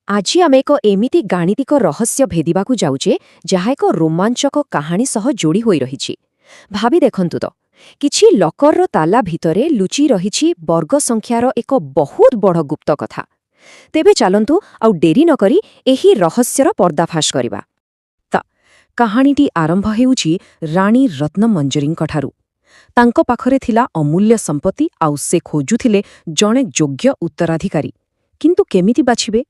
ଆଜି ଆମେ ଏକ ଏମିତି ଗାଣିତିକ ରହସ୍ୟ ଭେଦିବାକୁ ଯାଉଛେ ଯାହା ଏକ ରୋମାଞ୍ଚକ କାହାଣୀ ସହ ଯୋଡ଼ି ହୋଇ ରହିଛି। ଭାବି ଦେଖନ୍ତୁ ତ, କିଛି ଲକରର ତାଲା ଭିତରେ ଲୁଚି ରହିଛି ବର୍ଗ ସଂଖ୍ୟାର ଏକ ବହୁତ ବଡ଼ ଗୁପ୍ତ କଥା। ତେବେ ଚାଲନ୍ତୁ ଆଉ ଡେରି ନ କରି ଏହି ରହସ୍ୟର ପର୍ଦ୍ଦାଫାଶ କରିବା। କାହାଣୀଟି ଆରମ୍ଭ ହେଉଛି ରାଣୀ ରତ୍ନମଞ୍ଜରୀଙ୍କଠାରୁ। ତାଙ୍କ ପାଖରେ ଥିଲା ଅମୂଲ୍ୟ ସମ୍ପତ୍ତି ଆଉ ସେ ଖୋଜୁଥିଲେ ଜଣେ ଯୋଗ୍ୟ ଉତ୍ତରାଧିକାରୀ। କିନ୍ତୁ କେମିତି ବାଛିବେ?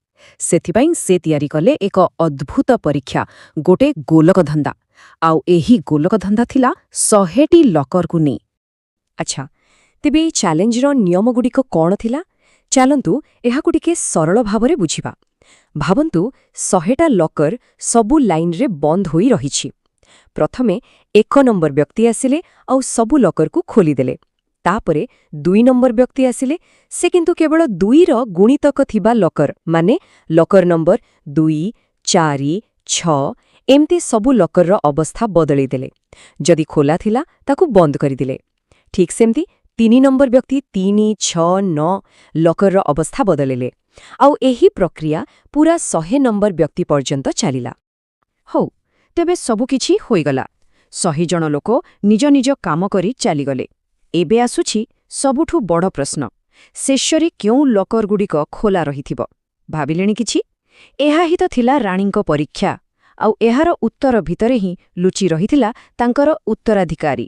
ସେଥିପାଇଁ ସେ ତିଆରି କଲେ ଏକ ଅଦ୍ଭୁତ ପରୀକ୍ଷା, ଗୋଟେ ଗୋଲକଧନ୍ଦା। ଆଉ ଏହି ଗୋଲକଧନ୍ଦା ଥିଲା 100ଟି ଲକରକୁ ନେଇ। ଆଚ୍ଛା, ତେବେ ଏହି ଚ୍ୟାଲେଞ୍ଜର ନିୟମଗୁଡ଼ିକ କ'ଣ ଥିଲା? ଚାଲନ୍ତୁ ଏହାକୁ ଟିକେ ସରଳ ଭାବରେ ବୁଝିବା। ଭାବନ୍ତୁ 100ଟା ଲକର ସବୁ ଲାଇନରେ ବନ୍ଦ ହୋଇ ରହିଛି। ପ୍ରଥମେ 1 ନମ୍ବର ବ୍ୟକ୍ତି ଆସିଲେ ଆଉ ସବୁ ଲକରକୁ ଖୋଲିଦେଲେ। ତାପରେ 2 ନମ୍ବର ବ୍ୟକ୍ତି ଆସିଲେ, ସେ କିନ୍ତୁ କେବଳ 2ର ଗୁଣିତକ ଥିବା ଲକର, ମାନେ ଲକର ନମ୍ବର 2, 4, 6 ଏମିତି ସବୁ ଲକରର ଅବସ୍ଥା ବଦଳେଇ ଦେଲେ। ଯଦି ଖୋଲା ଥିଲା ତାକୁ ବନ୍ଦ କରିଦେଲେ। ଠିକ୍ ସେମିତି 3 ନମ୍ବର ବ୍ୟକ୍ତି 3, 6, 9 ଲକରର ଅବସ୍ଥା ବଦଳେଇଲେ। ଆଉ ଏହି ପ୍ରକ୍ରିୟା ପୁରା 100 ନମ୍ବର ବ୍ୟକ୍ତି ପର୍ଯ୍ୟନ୍ତ ଚାଲିଲା। ହଉ, ତେବେ ସବୁକିଛି ହୋଇଗଲା। 100 ଜଣ ଲୋକ ନିଜ ନିଜ କାମ କରି ଚାଲିଗଲେ। ଏବେ ଆସୁଛି ସବୁଠୁ ବଡ଼ ପ୍ରଶ୍ନ, ଶେଷରେ କେଉଁ ଲକରଗୁଡ଼ିକ ଖୋଲା ରହିଥିବ? ଭାବିଲେଣି କିଛି? ଏହା ହିଁ ତ ଥିଲା ରାଣୀଙ୍କ ପରୀକ୍ଷା। ଆଉ ଏହାର ଉତ୍ତର ଭିତରେ ହିଁ ଲୁଚି ରହିଥିଲା ତାଙ୍କର ଉତ୍ତରାଧିକାରୀ।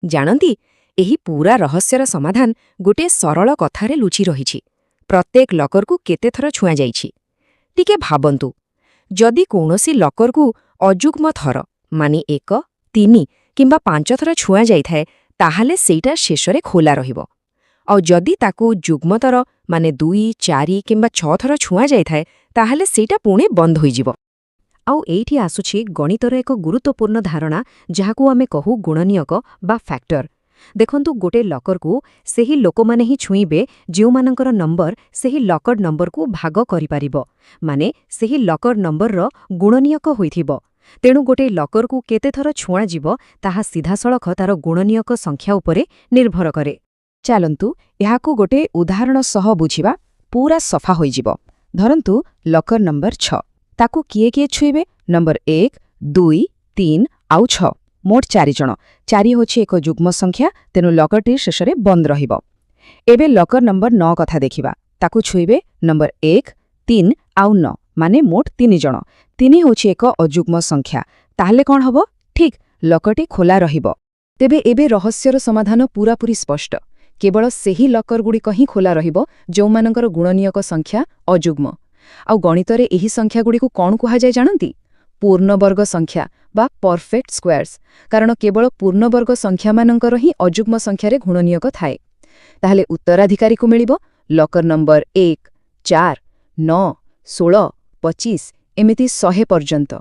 ଜାଣନ୍ତି, ଏହି ପୂରା ରହସ୍ୟର ସମାଧାନ ଗୋଟିଏ ସରଳ କଥାରେ ଲୁଚି ରହିଛି। ପ୍ରତ୍ୟେକ ଲକରକୁ କେତେଥର ଛୁଆଁଯାଇଛି? ଟିକେ ଭାବନ୍ତୁ, ଯଦି କୌଣସି ଲକରକୁ ଅଯୁଗ୍ମ ଥର, ମାନେ 1, 3 କିମ୍ବା 5 ଥର ଛୁଆଁ ଯାଇଥାଏ, ତାହେଲେ ସେଇଟା ଶେଷରେ ଖୋଲା ରହିବ। ଆଉ ଯଦି ତାକୁ ଯୁଗ୍ମତର, ମାନେ 2, 4 କିମ୍ବା 6 ଥର ଛୁଆଁ ଯାଇଥାଏ, ତାହେଲେ ସେଇଟା ପୁଣି ବନ୍ଦ ହୋଇଯିବ। ଆଉ ଏଇଠି ଆସୁଛି ଗଣିତର ଏକ ଗୁରୁତ୍ୱପୂର୍ଣ୍ଣ ଧାରଣା, ଯାହାକୁ ଆମେ କହୁ ଗୁଣନୀୟକ ବା ଫ୍ୟାକ୍ଟର। ଦେଖନ୍ତୁ, ଗୋଟେ ଲକରକୁ ସେହି ଲୋକମାନେ ହିଁ ଛୁଇଁବେ ଯେଉଁମାନଙ୍କର ନମ୍ବର ସେହି ଲକର ନମ୍ବରକୁ ଭାଗ କରିପାରିବ, ମାନେ ସେହି ଲକର ନମ୍ବରର ଗୁଣନୀୟକ ହୋଇଥିବ। ତେଣୁ ଗୋଟେ ଲକରକୁ କେତେଥର ଛୁଆଁଯିବ ତାହା ସିଧାସଳଖ ତାର ଗୁଣନୀୟକ ସଂଖ୍ୟା ଉପରେ ନିର୍ଭର କରେ। ଚାଲନ୍ତୁ ଏହାକୁ ଗୋଟେ ଉଦାହରଣ ସହ ବୁଝିବା, ପୁରା ସଫା ହୋଇଯିବ। ଧରନ୍ତୁ ଲକର ନମ୍ବର 6, ତାକୁ କିଏ କିଏ ଛୁଇଁବେ? ନମ୍ବର 1, 2, 3 ଆଉ 6, ମୋଟ 4 ଜଣ। 4 ହେଉଛି ଏକ ଯୁଗ୍ମ ସଂଖ୍ୟା, ତେଣୁ ଲକରଟି ଶେଷରେ ବନ୍ଦ ରହିବ। ଏବେ ଲକର ନମ୍ବର 9 କଥା ଦେଖିବା। ତାକୁ ଛୁଇଁବେ ନମ୍ବର 1, 3 ଆଉ 9, ମାନେ ମୋଟ 3 ଜଣ। 3 ହେଉଛି ଏକ ଅଯୁଗ୍ମ ସଂଖ୍ୟା। ତାହେଲେ କ'ଣ ହେବ? ଠିକ୍, ଲକରଟି ଖୋଲା ରହିବ। ତେବେ ଏବେ ରହସ୍ୟର ସମାଧାନ ପୂରାପୂରି ସ୍ପଷ୍ଟ। କେବଳ ସେହି ଲକରଗୁଡ଼ିକ ହିଁ ଖୋଲା ରହିବ ଯେଉଁମାନଙ୍କର ଗୁଣନୀୟକ ସଂଖ୍ୟା ଅଯୁଗ୍ମ। ଆଉ ଗଣିତରେ ଏହି ସଂଖ୍ୟାଗୁଡ଼ିକୁ କ'ଣ କୁହାଯାଏ ଜାଣନ୍ତି? ପୂର୍ଣ୍ଣବର୍ଗ ସଂଖ୍ୟା ବା ପରଫେକ୍ଟ ସ୍କୋୟାର୍ସ। କାରଣ କେବଳ ପୂର୍ଣ୍ଣବର୍ଗ ସଂଖ୍ୟାମାନଙ୍କର ହିଁ ଅଯୁଗ୍ମ ସଂଖ୍ୟାରେ ଗୁଣନୀୟକ ଥାଏ। ତାହେଲେ ଉତ୍ତରାଧିକାରୀକୁ ମିଳିବ ଲକର ନମ୍ବର 1, 4, 9, 16, 25 ଏମିତି 100 ପର୍ଯ୍ୟନ୍ତ।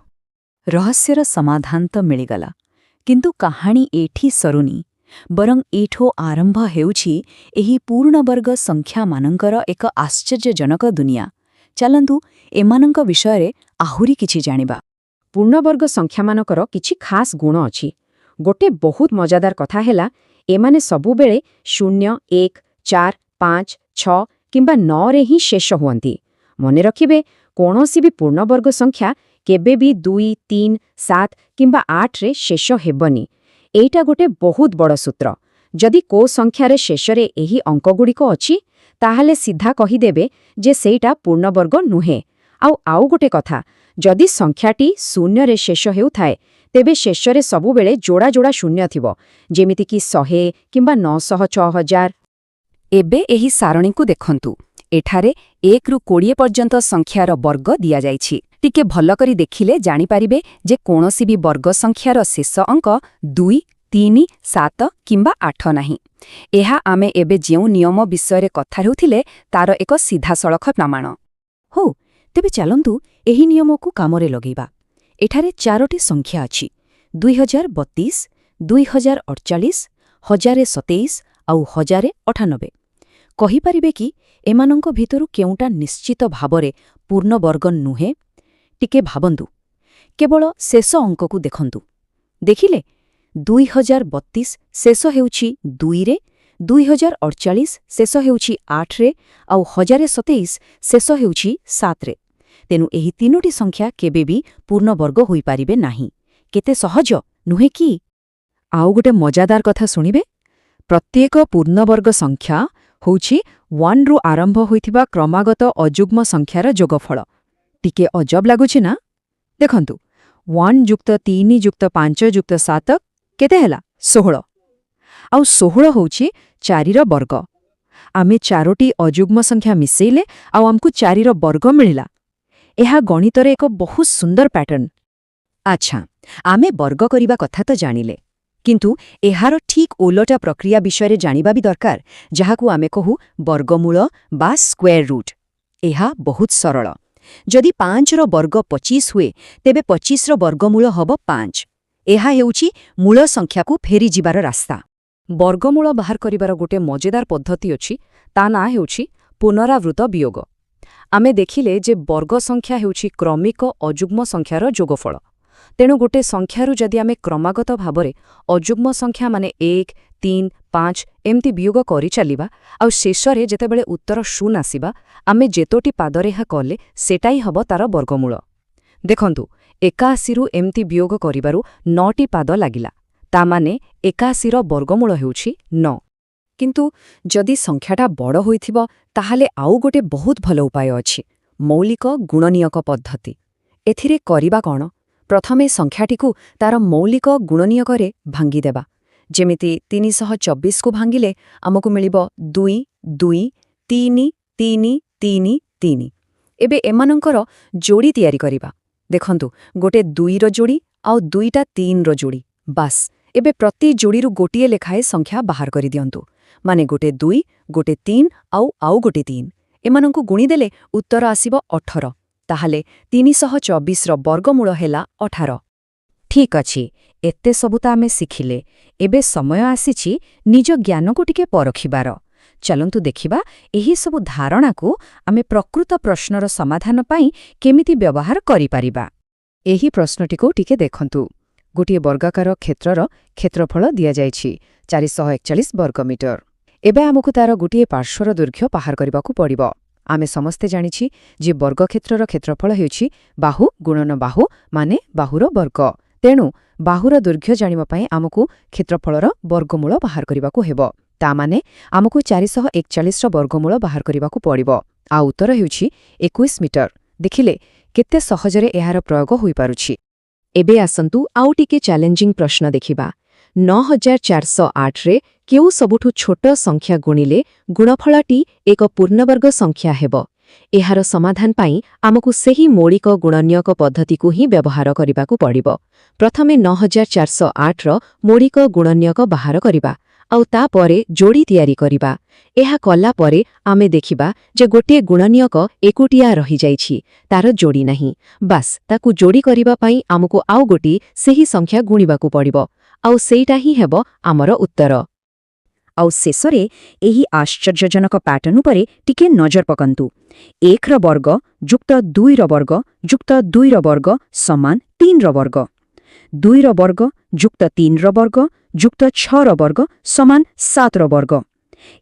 ରହସ୍ୟର ସମାଧାନ ତ ମିଳିଗଲା, କିନ୍ତୁ କାହାଣୀ ଏଇଠି ସରୁନି। ବରଂ ଏଇଠୁ ଆରମ୍ଭ ହେଉଛି ଏହି ପୂର୍ଣ୍ଣବର୍ଗ ସଂଖ୍ୟାମାନଙ୍କର ଏକ ଆଶ୍ଚର୍ଯ୍ୟଜନକ ଦୁନିଆ। ଚାଲନ୍ତୁ ଏମାନଙ୍କ ବିଷୟରେ ଆହୁରି କିଛି ଜାଣିବା। ପୂର୍ଣ୍ଣବର୍ଗ ସଂଖ୍ୟାମାନଙ୍କର କିଛି ଖାସ୍ ଗୁଣ ଅଛି। ଗୋଟେ ବହୁତ ମଜାଦାର କଥା ହେଲା, ଏମାନେ ସବୁବେଳେ 0, 1, 4, 5, 6 କିମ୍ବା 9ରେ ହିଁ ଶେଷ ହୁଅନ୍ତି। ମନେ ରଖିବେ, କୌଣସି ବି ପୂର୍ଣ୍ଣବର୍ଗ ସଂଖ୍ୟା କେବେ ବି 2, 3, 7 କିମ୍ବା 8ରେ ଶେଷ ହେବନି। ଏଇଟା ଗୋଟେ ବହୁତ ବଡ଼ ସୂତ୍ର। ଯଦି କୋଉ ସଂଖ୍ୟାରେ ଶେଷରେ ଏହି ଅଙ୍କଗୁଡ଼ିକ ଅଛି, ତାହେଲେ ସିଧା କହିଦେବେ ଯେ ସେଇଟା ପୂର୍ଣ୍ଣବର୍ଗ ନୁହେଁ। ଆଉ ଗୋଟେ କଥା, ଯଦି ସଂଖ୍ୟାଟି 0ରେ ଶେଷ ହେଉଥାଏ, ତେବେ ଶେଷରେ ସବୁବେଳେ ଯୋଡ଼ା ଯୋଡ଼ା ଶୂନ୍ୟ ଥିବ, ଯେମିତିକି 100 କିମ୍ବା 906,000। ଏବେ ଏହି ସାରଣୀକୁ ଦେଖନ୍ତୁ। ଏଠାରେ 1ରୁ 20 ପର୍ଯ୍ୟନ୍ତ ସଂଖ୍ୟାର ବର୍ଗ ଦିଆଯାଇଛି। ଟିକେ ଭଲ କରି ଦେଖିଲେ ଜାଣିପାରିବେ ଯେ କୌଣସି ବି ବର୍ଗ ସଂଖ୍ୟାର ଶେଷ ଅଙ୍କ 2, 3, 7 କିମ୍ବା 8 ନାହିଁ। ଏହା ଆମେ ଏବେ ଯେଉଁ ନିୟମ ବିଷୟରେ କଥା ହେଉଥିଲେ ତାର ଏକ ସିଧାସଳଖ ପ୍ରମାଣ। ହଉ, ତେବେ ଚାଲନ୍ତୁ ଏହି ନିୟମକୁ କାମରେ ଲଗେଇବା। ଏଠାରେ 4ଟି ସଂଖ୍ୟା ଅଛି, 2032, 2048, 1027 ଆଉ 1098। କହିପାରିବେ କି ଏମାନଙ୍କ ଭିତରୁ କେଉଁଟା ନିଶ୍ଚିତ ଭାବରେ ପୂର୍ଣ୍ଣବର୍ଗ ନୁହେଁ? ଟିକେ ଭାବନ୍ତୁ, କେବଳ ଶେଷ ଅଙ୍କକୁ ଦେଖନ୍ତୁ। ଦେଖିଲେ, 2032 ଶେଷ ହେଉଛି 2ରେ, 2048 ଶେଷ ହେଉଛି 8ରେ ଆଉ 1027 ଶେଷ ହେଉଛି 7ରେ। ତେଣୁ ଏହି ତିନୋଟି ସଂଖ୍ୟା କେବେ ବି ପୂର୍ଣ୍ଣବର୍ଗ ହୋଇପାରିବେ ନାହିଁ। କେତେ ସହଜ, ନୁହେଁ କି? ଆଉ ଗୋଟେ ମଜାଦାର କଥା ଶୁଣିବେ। ପ୍ରତ୍ୟେକ ପୂର୍ଣ୍ଣବର୍ଗ ସଂଖ୍ୟା ହେଉଛି 1ରୁ ଆରମ୍ଭ ହୋଇଥିବା କ୍ରମାଗତ ଅଯୁଗ୍ମ ସଂଖ୍ୟାର ଯୋଗଫଳ। ଟିକେ ଅଜବ ଲାଗୁଛି ନା? ଦେଖନ୍ତୁ, 1 ଯୁକ୍ତ 3 ଯୁକ୍ତ 5 ଯୁକ୍ତ 7 କେତେ ହେଲା? 16। ଆଉ 16 ହେଉଛି 4ର ବର୍ଗ। ଆମେ 4ଟି ଅଯୁଗ୍ମ ସଂଖ୍ୟା ମିଶେଇଲେ ଆଉ ଆମକୁ 4ର ବର୍ଗ ମିଳିଲା। ଏହା ଗଣିତରେ ଏକ ବହୁତ ସୁନ୍ଦର ପ୍ୟାଟର୍ନ। ଆଚ୍ଛା, ଆମେ ବର୍ଗ କରିବା କଥା ତ ଜାଣିଲେ, କିନ୍ତୁ ଏହାର ଠିକ୍ ଓଲଟା ପ୍ରକ୍ରିୟା ବିଷୟରେ ଜାଣିବା ବି ଦରକାର, ଯାହାକୁ ଆମେ କହୁ ବର୍ଗମୂଳ ବା ସ୍କ୍ୱେର ରୁଟ୍। ଏହା ବହୁତ ସରଳ। ଯଦି 5ର ବର୍ଗ 25 ହୁଏ, ତେବେ 25ର ବର୍ଗମୂଳ ହେବ 5। ଏହା ହେଉଛି ମୂଳ ସଂଖ୍ୟାକୁ ଫେରିଯିବାର ରାସ୍ତା। ବର୍ଗମୂଳ ବାହାର କରିବାର ଗୋଟେ ମଜେଦାର ପଦ୍ଧତି ଅଛି, ତା ନାଁ ହେଉଛି ପୁନରାବୃତ ବିୟୋଗ। ଆମେ ଦେଖିଲେ ଯେ ବର୍ଗ ସଂଖ୍ୟା ହେଉଛି କ୍ରମିକ ଅଯୁଗ୍ମ ସଂଖ୍ୟାର ଯୋଗଫଳ। ତେଣୁ ଗୋଟେ ସଂଖ୍ୟାରୁ ଯଦି ଆମେ କ୍ରମାଗତ ଭାବରେ ଅଯୁଗ୍ମ ସଂଖ୍ୟା ମାନେ 1, 3, 5 ଏମିତି ବିୟୋଗ କରିଚାଲିବା, ଆଉ ଶେଷରେ ଯେତେବେଳେ ଉତ୍ତର 0 ଆସିବା, ଆମେ ଯେତୋଟି ପାଦରେ ଏହା କଲେ ସେଟା ହିଁ ହେବ ତାର ବର୍ଗମୂଳ। ଦେଖନ୍ତୁ, 81ରୁ ଏମିତି ବିୟୋଗ କରିବାରୁ 9ଟି ପାଦ ଲାଗିଲା। ତା ମାନେ 81ର ବର୍ଗମୂଳ ହେଉଛି 9। କିନ୍ତୁ ଯଦି ସଂଖ୍ୟାଟା ବଡ଼ ହୋଇଥିବ, ତାହେଲେ ଆଉ ଗୋଟେ ବହୁତ ଭଲ ଉପାୟ ଅଛି, ମୌଳିକ ଗୁଣନୀୟକ ପଦ୍ଧତି। ଏଥିରେ କରିବା କ'ଣ? ପ୍ରଥମେ ସଂଖ୍ୟାଟିକୁ ତାର ମୌଳିକ ଗୁଣନୀୟକରେ ଭାଙ୍ଗିଦେବା। ଯେମିତି 324କୁ ଭାଙ୍ଗିଲେ ଆମକୁ ମିଳିବ 2, 2, 3, 3, 3, 3। ଏବେ ଏମାନଙ୍କର ଯୋଡ଼ି ତିଆରି କରିବା। ଦେଖନ୍ତୁ, ଗୋଟେ 2ର ଯୋଡ଼ି ଆଉ 2ଟା 3ର ଯୋଡ଼ି। ବାସ୍, ଏବେ ପ୍ରତି ଯୋଡ଼ିରୁ ଗୋଟିଏ ଲେଖାଏ ସଂଖ୍ୟା ବାହାର କରିଦିଅନ୍ତୁ। ମାନେ ଗୋଟେ 2, ଗୋଟେ 3 ଆଉ ଗୋଟେ 3। ଏମାନଙ୍କୁ ଗୁଣିଦେଲେ ଉତ୍ତର ଆସିବ 18। ତାହେଲେ 324ର ବର୍ଗମୂଳ ହେଲା 18। ଠିକ୍ ଅଛି, ଏତେ ସବୁ ତ ଆମେ ଶିଖିଲେ। ଏବେ ସମୟ ଆସିଛି ନିଜ ଜ୍ଞାନକୁ ଟିକେ ପରଖିବାର। ଚାଲନ୍ତୁ ଦେଖିବା ଏହି ସବୁ ଧାରଣାକୁ ଆମେ ପ୍ରକୃତ ପ୍ରଶ୍ନର ସମାଧାନ ପାଇଁ କେମିତି ବ୍ୟବହାର କରିପାରିବା। ଏହି ପ୍ରଶ୍ନଟିକୁ ଟିକେ ଦେଖନ୍ତୁ। ଗୋଟିଏ ବର୍ଗାକାର କ୍ଷେତ୍ରର କ୍ଷେତ୍ରଫଳ ଦିଆଯାଇଛି 441 ବର୍ଗମିଟର। ଏବେ ଆମକୁ ତାର ଗୋଟିଏ ପାର୍ଶ୍ୱର ଦୈର୍ଘ୍ୟ ବାହାର କରିବାକୁ ପଡ଼ିବ। ଆମେ ସମସ୍ତେ ଜାଣିଛି ଯେ ବର୍ଗକ୍ଷେତ୍ରର କ୍ଷେତ୍ରଫଳ ହେଉଛି ବାହୁ ଗୁଣନ ବାହୁ ମାନେ ବାହୁର ବର୍ଗ। ତେଣୁ ବାହୁର ଦୈର୍ଘ୍ୟ ଜାଣିବା ପାଇଁ ଆମକୁ କ୍ଷେତ୍ରଫଳର ବର୍ଗମୂଳ ବାହାର କରିବାକୁ ହେବ। ତା ମାନେ ଆମକୁ 441ର ବର୍ଗମୂଳ ବାହାର କରିବାକୁ ପଡ଼ିବ। ଆଉ ଉତ୍ତର ହେଉଛି 21 ମିଟର। ଦେଖିଲେ କେତେ ସହଜରେ ଏହାର ପ୍ରୟୋଗ ହୋଇପାରୁଛି। ଏବେ ଆସନ୍ତୁ ଆଉ ଟିକେ ଚ୍ୟାଲେଞ୍ଜିଂ ପ୍ରଶ୍ନ ଦେଖିବା। 9408ରେ କେଉଁ ସବୁଠୁ ଛୋଟ ସଂଖ୍ୟା ଗୁଣିଲେ ଗୁଣଫଳଟି ଏକ ପୂର୍ଣ୍ଣବର୍ଗ ସଂଖ୍ୟା ହେବ? ଏହାର ସମାଧାନ ପାଇଁ ଆମକୁ ସେହି ମୌଳିକ ଗୁଣନୀୟକ ପଦ୍ଧତିକୁ ହିଁ ବ୍ୟବହାର କରିବାକୁ ପଡ଼ିବ। ପ୍ରଥମେ 9408ର ମୌଳିକ ଗୁଣନୀୟକ ବାହାର କରିବା, ଆଉ ତାପରେ ଯୋଡ଼ି ତିଆରି କରିବା। ଏହା କଲା ପରେ ଆମେ ଦେଖିବା ଯେ ଗୋଟିଏ ଗୁଣନୀୟକ ଏକୁଟିଆ ରହିଯାଇଛି, ତାର ଯୋଡ଼ି ନାହିଁ। ବାସ୍, ତାକୁ ଯୋଡ଼ି କରିବା ପାଇଁ ଆମକୁ ଆଉ ଗୋଟିଏ ସେହି ସଂଖ୍ୟା ଗୁଣିବାକୁ ପଡ଼ିବ, ଆଉ ସେଇଟା ହିଁ ହେବ ଆମର ଉତ୍ତର। ଆଉ ଶେଷରେ ଏହି ଆଶ୍ଚର୍ଯ୍ୟଜନକ ପ୍ୟାଟର୍ନ ଉପରେ ଟିକେ ନଜର ପକାନ୍ତୁ। 1ର ବର୍ଗ ଯୁକ୍ତ 2ର ବର୍ଗ ଯୁକ୍ତ 2ର ବର୍ଗ ସମାନ 3ର ବର୍ଗ। 2ର ବର୍ଗ ଯୁକ୍ତ 3ର ବର୍ଗ ଯୁକ୍ତ 6ର ବର୍ଗ ସମାନ 7ର ବର୍ଗ।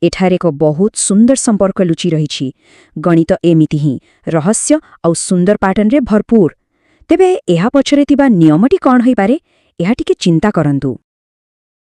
ଏଠାରେ ଏକ ବହୁତ ସୁନ୍ଦର ସମ୍ପର୍କ ଲୁଚି ରହିଛି। ଗଣିତ ଏମିତି ହିଁ ରହସ୍ୟ ଆଉ ସୁନ୍ଦର ପ୍ୟାଟର୍ନରେ ଭରପୁର। ତେବେ ଏହା ପଛରେ ଥିବା ନିୟମଟି କ'ଣ ହୋଇପାରେ? ଏହା ଟିକେ ଚିନ୍ତା କରନ୍ତୁ।